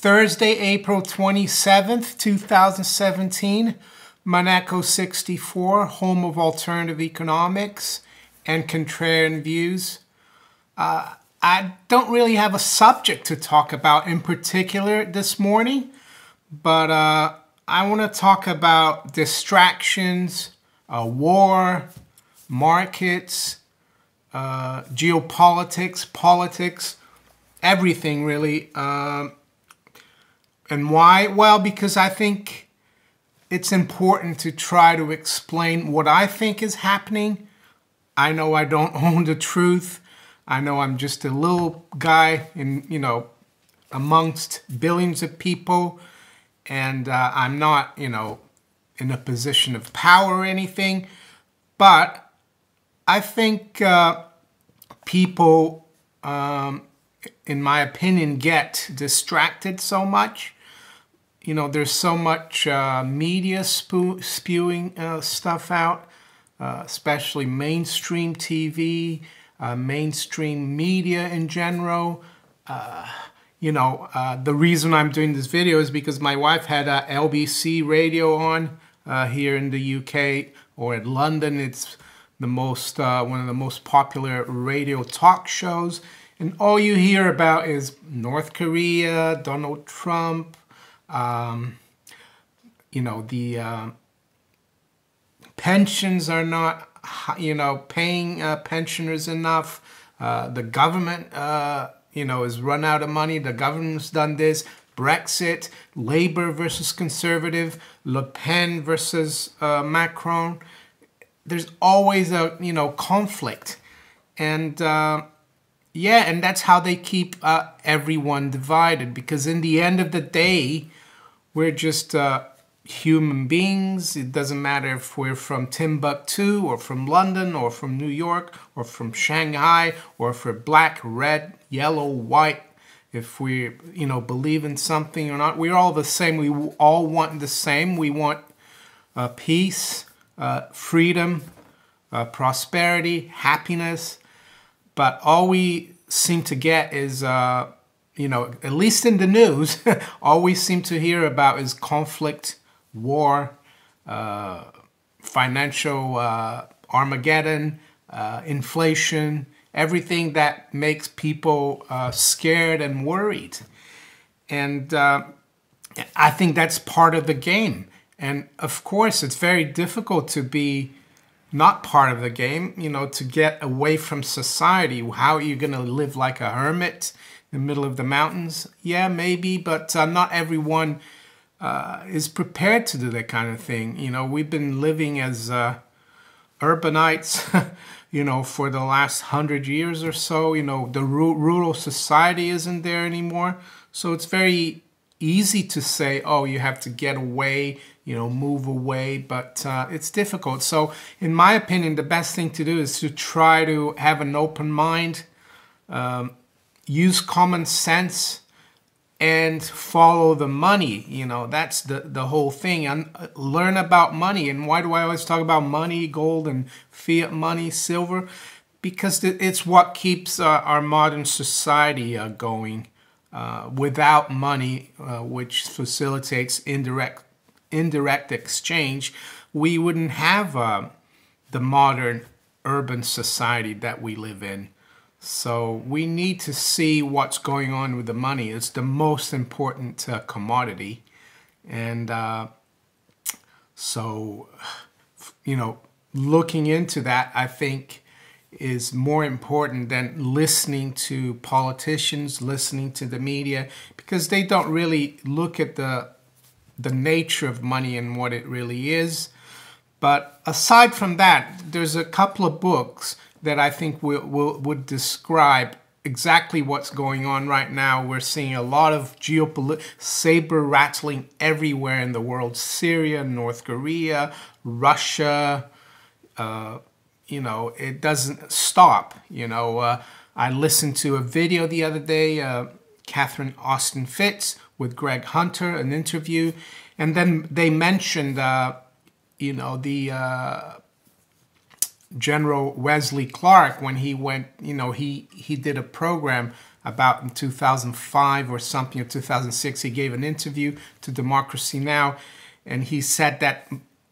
Thursday, April 27th, 2017, Monaco 64, home of alternative economics and contrarian views. I don't really have a subject to talk about in particular this morning, but I want to talk about distractions, war, markets, geopolitics, politics, everything really. And why? Well, because I think it's important to try to explain what I think is happening. I know I don't own the truth. I know I'm just a little guy amongst billions of people, and I'm not, in a position of power or anything. But I think people, in my opinion, get distracted so much. There's so much media spewing stuff out, especially mainstream TV, mainstream media in general. The reason I'm doing this video is because my wife had LBC radio on here in the UK, or in London. It's the most one of the most popular radio talk shows, and all you hear about is North Korea, Donald Trump. The pensions are not, paying pensioners enough. The government, has run out of money. The government's done this. Brexit, Labour versus Conservative, Le Pen versus Macron. There's always a, conflict. And, and that's how they keep everyone divided, because in the end of the day, we're just human beings. It doesn't matter if we're from Timbuktu or from London or from New York or from Shanghai, or if we're black, red, yellow, white, if we, believe in something or not. We're all the same. We all want the same. We want peace, freedom, prosperity, happiness. But all we seem to get is, at least in the news, all we seem to hear about is conflict, war, financial Armageddon, inflation, everything that makes people scared and worried. And I think that's part of the game. And of course, it's very difficult to be not part of the game, to get away from society. How are you going to live like a hermit in the middle of the mountains? Yeah, maybe, but not everyone is prepared to do that kind of thing. We've been living as urbanites, for the last 100 years or so. The rural society isn't there anymore. So it's very easy to say, oh, you have to get away, move away, but it's difficult. So in my opinion, the best thing to do is to try to have an open mind, use common sense, and follow the money. That's the whole thing. And learn about money. And why do I always talk about money, gold, and fiat money, silver? Because it's what keeps our modern society going. Without money, which facilitates indirect exchange, we wouldn't have the modern urban society that we live in. So we need to see what's going on with the money. It's the most important commodity. And looking into that, I think, is more important than listening to politicians, listening to the media, because they don't really look at the nature of money and what it really is. But aside from that, there's a couple of books that I think would describe exactly what's going on right now. We're seeing a lot of saber rattling everywhere in the world. Syria, North Korea, Russia. It doesn't stop. I listened to a video the other day, Catherine Austin Fitz with Greg Hunter, an interview, and then they mentioned, General Wesley Clark, when he went, he did a program about in 2005 or something, or 2006. He gave an interview to Democracy Now! And he said that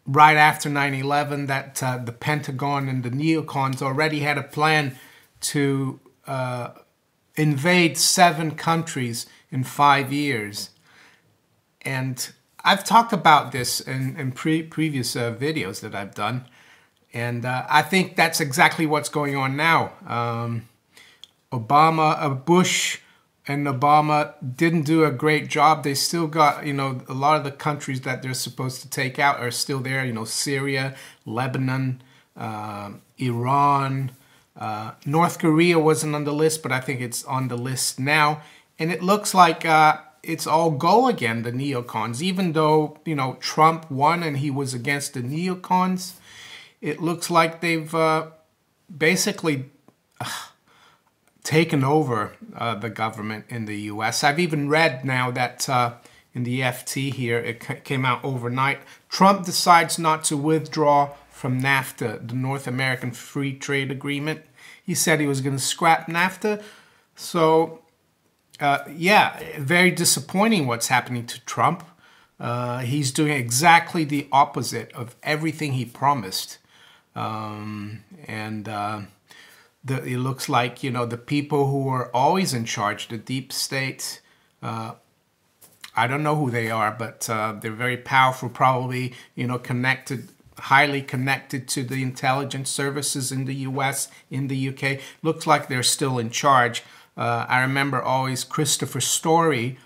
right after 9/11 that the Pentagon and the neocons already had a plan to invade 7 countries in 5 years. And I've talked about this in previous videos that I've done. And I think that's exactly what's going on now. Bush and Obama didn't do a great job. They still got, a lot of the countries that they're supposed to take out are still there. Syria, Lebanon, Iran, North Korea wasn't on the list, but I think it's on the list now. And it looks like it's all go again, the neocons. Even though, Trump won and he was against the neocons, it looks like they've basically taken over the government in the U.S. I've even read now that in the FT here, it came out overnight, Trump decides not to withdraw from NAFTA, the North American Free Trade Agreement. He said he was going to scrap NAFTA. So, yeah, very disappointing what's happening to Trump. He's doing exactly the opposite of everything he promised. It looks like, the people who are always in charge, the deep state, I don't know who they are, but they're very powerful, probably, connected, highly connected to the intelligence services in the US, in the UK. Looks like they're still in charge. I remember always Christopher Story,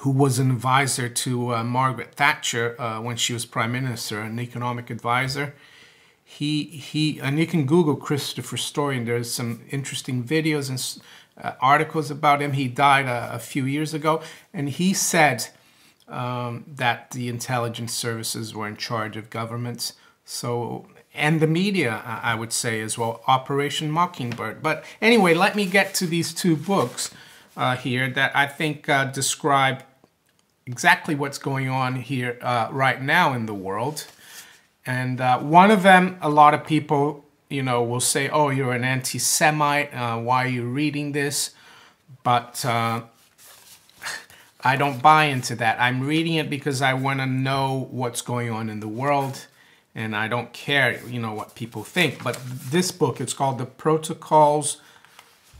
who was an advisor to Margaret Thatcher when she was Prime Minister, an economic advisor. And you can Google Christopher Story, and there's some interesting videos and articles about him. He died a few years ago, and he said that the intelligence services were in charge of governments. So, and the media, I would say as well, Operation Mockingbird. But anyway, let me get to these 2 books here that I think describe exactly what's going on here right now in the world. And one of them, a lot of people, will say, oh, you're an anti-Semite. Why are you reading this? But I don't buy into that. I'm reading it because I want to know what's going on in the world. And I don't care, what people think. But this book, it's called The Protocols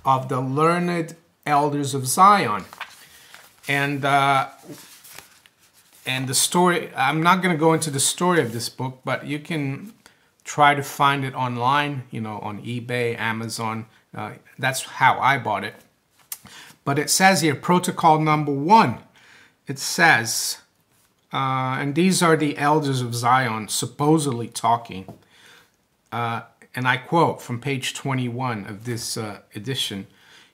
of the Learned Elders of Zion. And the story, I'm not going to go into the story of this book, but you can try to find it online, on eBay, Amazon. That's how I bought it. But it says here, protocol number 1. It says, and these are the elders of Zion supposedly talking. And I quote from page 21 of this edition.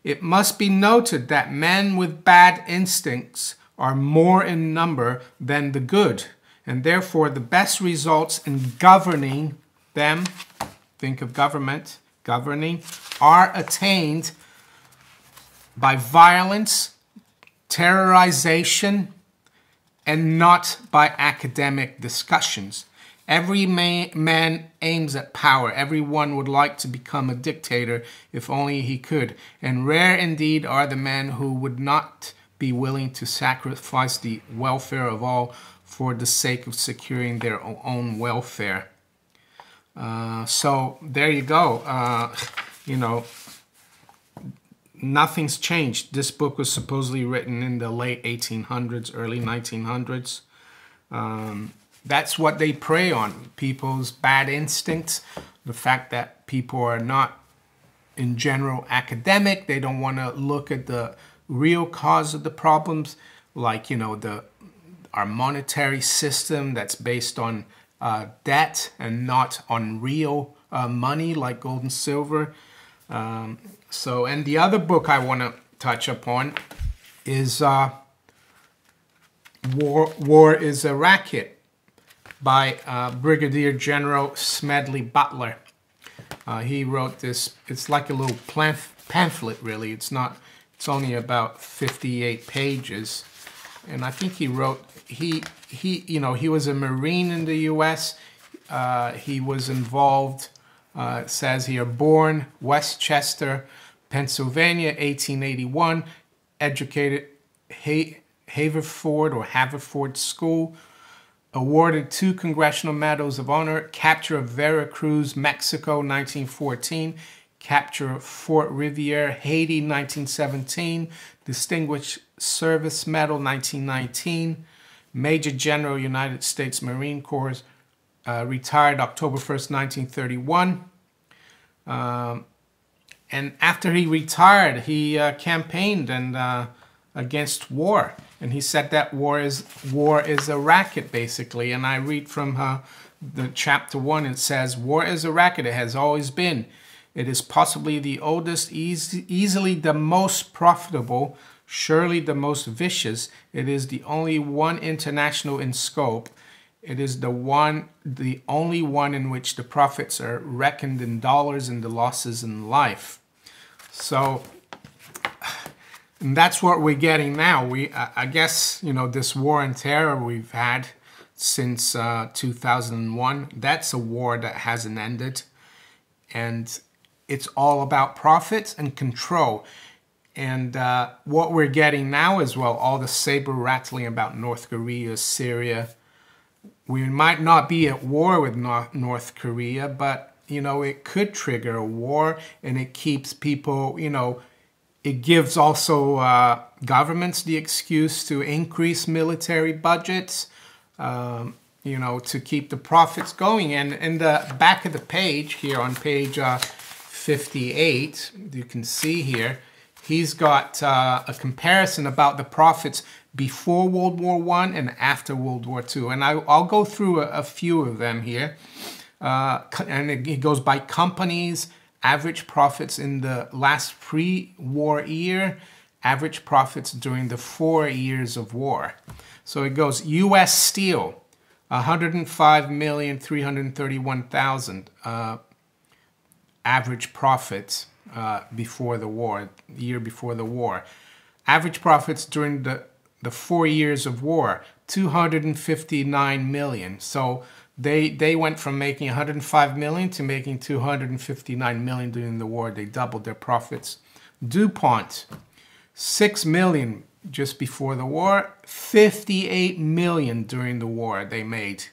It must be noted that men with bad instincts are more in number than the good, and therefore the best results in governing them, think of government, governing, are attained by violence, terrorization, and not by academic discussions. Every man aims at power. Everyone would like to become a dictator if only he could. And rare indeed are the men who would not be willing to sacrifice the welfare of all for the sake of securing their own welfare. So there you go. Nothing's changed. This book was supposedly written in the late 1800s, early 1900s. That's what they prey on, people's bad instincts, the fact that people are not, in general, academic. They don't want to look at the real cause of the problems, like, our monetary system that's based on debt and not on real money like gold and silver. And the other book I want to touch upon is War is a Racket by Brigadier General Smedley Butler. He wrote this. It's like a little pamphlet, really. It's only about 58 pages. And I think he wrote, he was a Marine in the U.S. He was involved, it says here, born Westchester, Pennsylvania, 1881, educated Haverford School, awarded 2 Congressional Medals of Honor, capture of Veracruz, Mexico, 1914, capture of Fort Riviere, Haiti, 1917, Distinguished Service Medal, 1919, Major General, United States Marine Corps, retired October 1st, 1931. And after he retired, he campaigned against war. And he said that war is a racket, basically. And I read from the chapter 1, it says, "War is a racket. It has always been. It is possibly the oldest, easily the most profitable, surely the most vicious. It is the only one international in scope. It is the only one in which the profits are reckoned in dollars and the losses in life." So, and that's what we're getting now. I guess, you know, this war on terror we've had since 2001, that's a war that hasn't ended. And it's all about profits and control. And what we're getting now as well, all the saber rattling about North Korea, Syria. We might not be at war with North Korea, but, you know, it could trigger a war, and it keeps people, you know, it gives also governments the excuse to increase military budgets, you know, to keep the profits going. And in the back of the page here on page 58, you can see here, he's got a comparison about the profits before World War I and after World War II. And I'll go through a few of them here. And it goes by companies, average profits in the last pre-war year, average profits during the 4 years of war. So it goes U.S. Steel, 105,331,000 average profits before the war, year before the war. Average profits during the 4 years of war, 259 million. So they went from making 105 million to making 259 million during the war. They doubled their profits. DuPont, 6 million just before the war, 58 million during the war they made.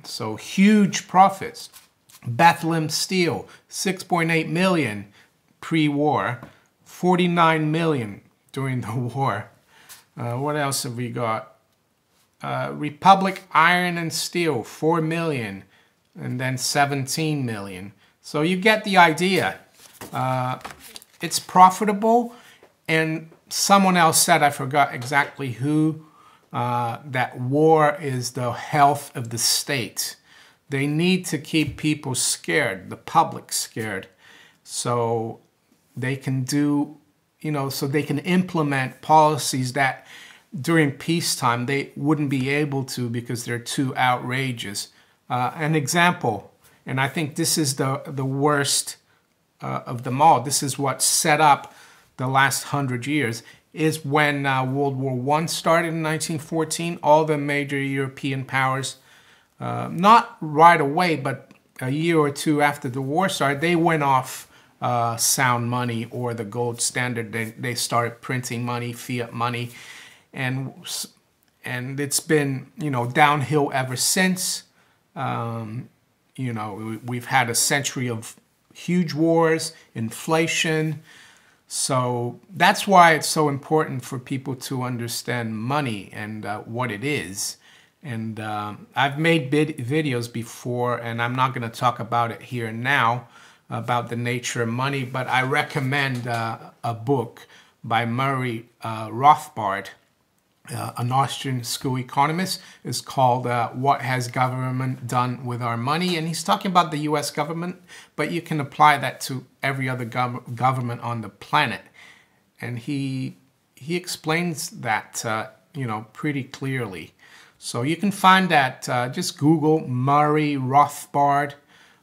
So huge profits. Bethlehem Steel, 6.8 million pre-war, 49 million during the war. What else have we got? Republic Iron and Steel, 4 million, and then 17 million. So you get the idea. It's profitable, and someone else said, I forgot exactly who, that war is the health of the state. They need to keep people scared, the public scared, so they can do, you know, so they can implement policies that during peacetime they wouldn't be able to because they're too outrageous. An example, and I think this is the worst of them all, this is what set up the last 100 years, is when World War I started in 1914, all the major European powers, not right away, but a year or two after the war started, they went off sound money or the gold standard. They started printing money, fiat money, and it's been, you know, downhill ever since. You know, we've had a century of huge wars, inflation. So that's why it's so important for people to understand money and what it is. And I've made videos before, and I'm not going to talk about it here now, about the nature of money, but I recommend a book by Murray Rothbard, an Austrian school economist. It's called What Has Government Done with Our Money? And he's talking about the U.S. government, but you can apply that to every other government on the planet. And he explains that, you know, pretty clearly. So you can find that, just Google Murray Rothbard,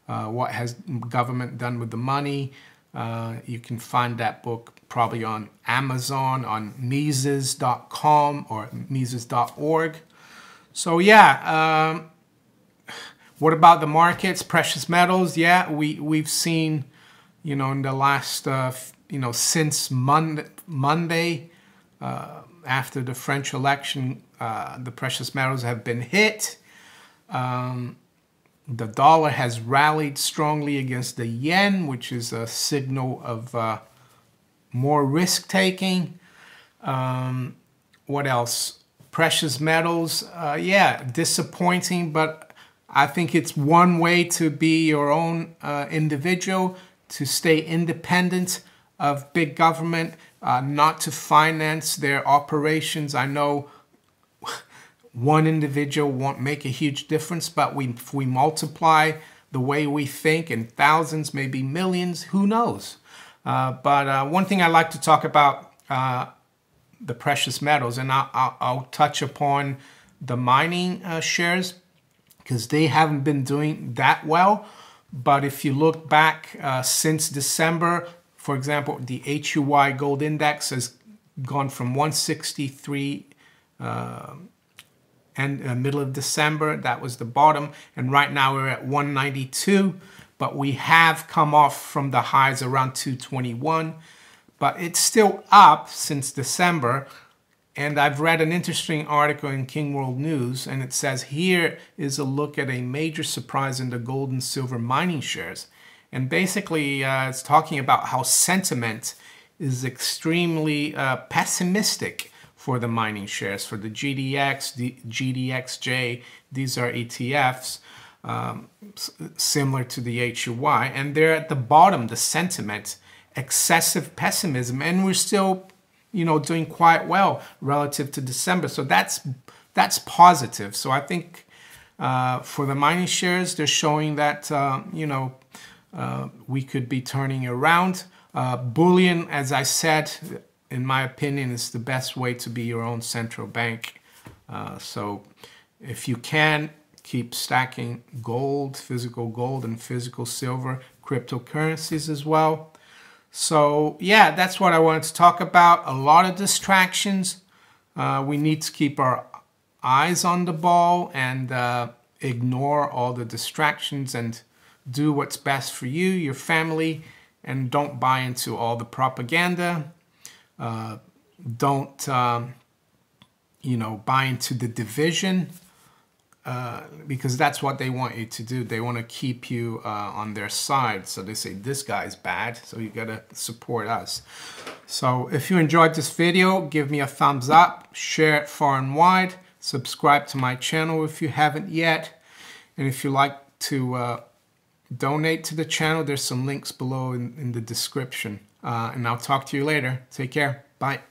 What Has Government Done with the Money? You can find that book probably on Amazon, on Mises.com or Mises.org. So yeah, what about the markets, precious metals? Yeah, we've seen in the last, since Monday, after the French election, the precious metals have been hit. The dollar has rallied strongly against the yen, which is a signal of more risk-taking. What else? Precious metals, yeah, disappointing, but I think it's one way to be your own individual, to stay independent of big government, not to finance their operations. I know one individual won't make a huge difference, but if we multiply the way we think in thousands, maybe millions, who knows? But one thing I like to talk about the precious metals, and I'll touch upon the mining shares, because they haven't been doing that well. But if you look back since December, for example, the HUY gold index has gone from 163 and middle of December, that was the bottom, and right now we're at 192, but we have come off from the highs around 221, but it's still up since December. And I've read an interesting article in King World News, and it says here is a look at a major surprise in the gold and silver mining shares. And basically it's talking about how sentiment is extremely pessimistic for the mining shares, for the GDX, the GDXJ. These are ETFs similar to the HUY, and they're at the bottom, the sentiment, excessive pessimism, and we're still doing quite well relative to December. So that's positive. So I think for the mining shares, they're showing that, we could be turning around. Bullion, as I said, in my opinion, is the best way to be your own central bank. So if you can, keep stacking gold, physical gold and physical silver, cryptocurrencies as well. So yeah, that's what I wanted to talk about. A lot of distractions. We need to keep our eyes on the ball and ignore all the distractions and do what's best for you, your family, and don't buy into all the propaganda. Don't, buy into the division, because that's what they want you to do. They want to keep you on their side. So they say, this guy's bad, so you got to support us. So if you enjoyed this video, give me a thumbs up, share it far and wide, subscribe to my channel if you haven't yet. And if you like to donate to the channel, there's some links below in the description. And I'll talk to you later. Take care. Bye.